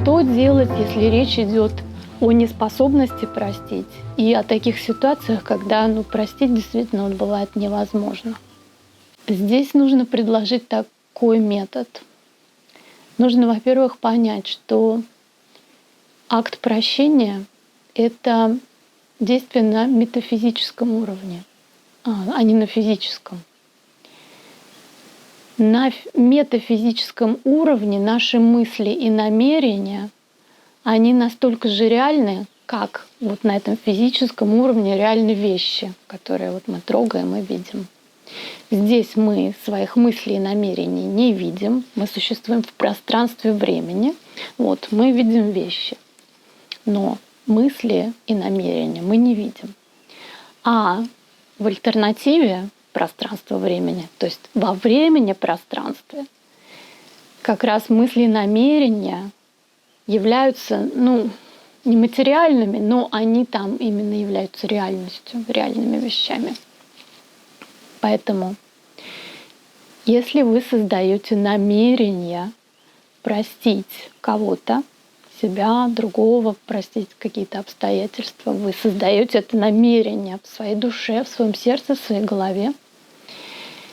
что делать, если речь идет о неспособности простить и о таких ситуациях, когда простить действительно бывает невозможно? Здесь нужно предложить такой метод. Нужно, во-первых, понять, что акт прощения — это действие на метафизическом уровне, а не на физическом. На метафизическом уровне наши мысли и намерения, они настолько же реальны, как на этом физическом уровне реальны вещи, которые мы трогаем и видим. Здесь мы своих мыслей и намерений не видим, мы существуем в пространстве времени, мы видим вещи, но мысли и намерения мы не видим. А в альтернативе пространства времени, то есть во времени-пространстве, как раз мысли и намерения являются нематериальными, но они там именно являются реальностью, реальными вещами. Поэтому, если вы создаете намерение простить кого-то, себя, другого, простить какие-то обстоятельства, вы создаете это намерение в своей душе, в своем сердце, в своей голове,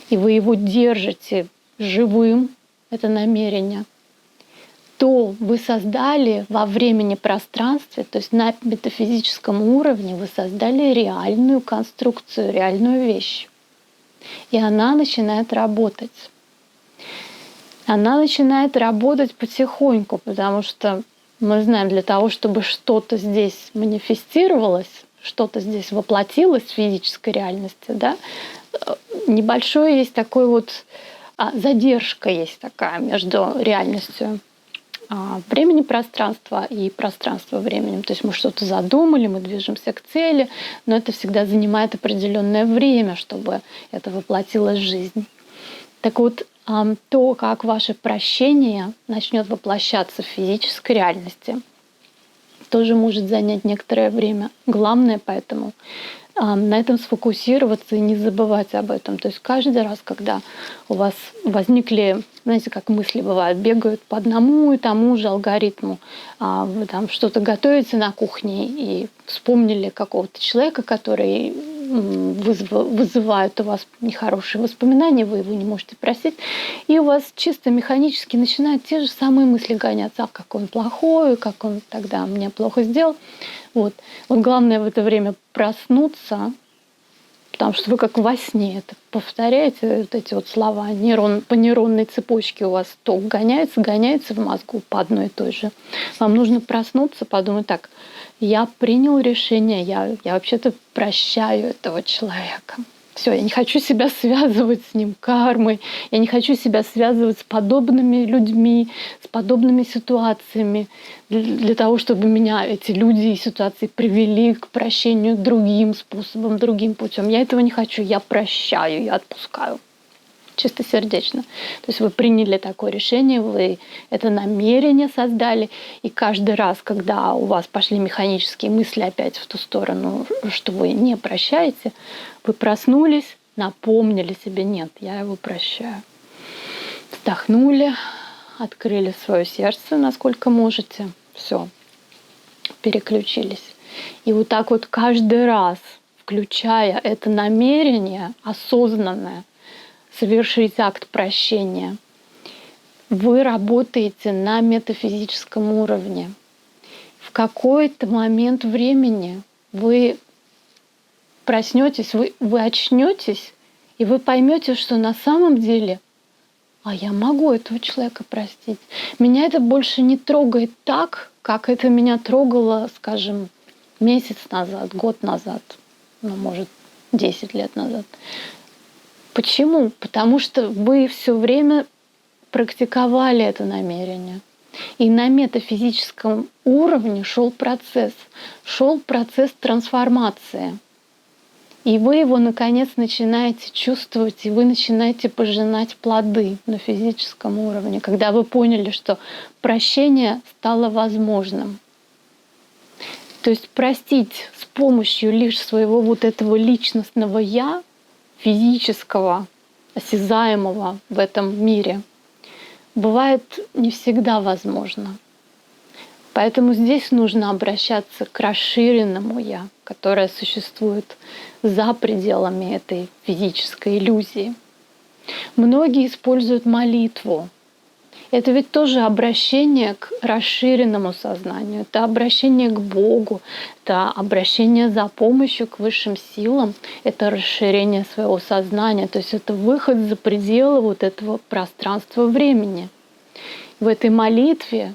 и вы его держите живым, это намерение, то вы создали во времени-пространстве, то есть на метафизическом уровне, вы создали реальную конструкцию, реальную вещь. И она начинает работать. Она начинает работать потихоньку, потому что мы знаем, для того, чтобы что-то здесь манифестировалось, что-то здесь воплотилось в физической реальности, небольшое есть такой задержка есть такая между реальностью времени пространства и пространства временем. То есть мы что-то задумали, мы движемся к цели, но это всегда занимает определенное время, чтобы это воплотилось в жизнь. Так вот, то, как ваше прощение начнет воплощаться в физической реальности, тоже может занять некоторое время. Главное поэтому на этом сфокусироваться и не забывать об этом. То есть каждый раз, когда у вас возникли, знаете, как мысли бывают, бегают по одному и тому же алгоритму, вы там что-то готовите на кухне и вспомнили какого-то человека, который вызывает у вас нехорошие воспоминания, вы его не можете простить, и у вас чисто механически начинают те же самые мысли гоняться, как он плохой, как он тогда мне плохо сделал. Вот главное в это время проснуться, потому что вы как во сне это повторяете, эти слова по нейронной цепочке у вас ток гоняется в мозгу по одной и той же. Вам нужно проснуться, подумать: так, я принял решение, я вообще-то прощаю этого человека. Все, я не хочу себя связывать с ним кармой, я не хочу себя связывать с подобными людьми, с подобными ситуациями, для того, чтобы меня эти люди и ситуации привели к прощению другим способом, другим путем. Я этого не хочу, я прощаю, я отпускаю. Чистосердечно. То есть вы приняли такое решение, вы это намерение создали, и каждый раз, когда у вас пошли механические мысли опять в ту сторону, что вы не прощаете, вы проснулись, напомнили себе: нет, я его прощаю. Вздохнули, открыли свое сердце, насколько можете, все, переключились. И так каждый раз, включая это намерение осознанное, совершить акт прощения, вы работаете на метафизическом уровне. В какой-то момент времени вы проснетесь, вы очнетесь, и вы поймете, что на самом деле я могу этого человека простить. Меня это больше не трогает так, как это меня трогало, скажем, месяц назад, год назад, может, 10 лет назад. Почему? Потому что вы все время практиковали это намерение. И на метафизическом уровне шел процесс трансформации. И вы его, наконец, начинаете чувствовать, и вы начинаете пожинать плоды на физическом уровне, когда вы поняли, что прощение стало возможным. То есть простить с помощью лишь своего этого личностного «я», физического, осязаемого в этом мире, бывает не всегда возможно. Поэтому здесь нужно обращаться к расширенному «я», которое существует за пределами этой физической иллюзии. Многие используют молитву. Это ведь тоже обращение к расширенному сознанию, это обращение к Богу, это обращение за помощью к высшим силам, это расширение своего сознания, то есть это выход за пределы вот этого пространства времени. В этой молитве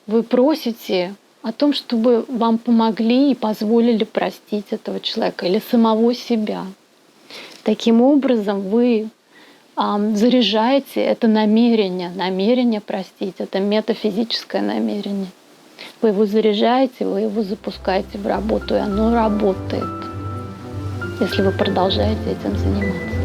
вы просите о том, чтобы вам помогли и позволили простить этого человека или самого себя. Таким образом, вы заряжаете это намерение простить, это метафизическое намерение. Вы его заряжаете, вы его запускаете в работу, и оно работает, если вы продолжаете этим заниматься.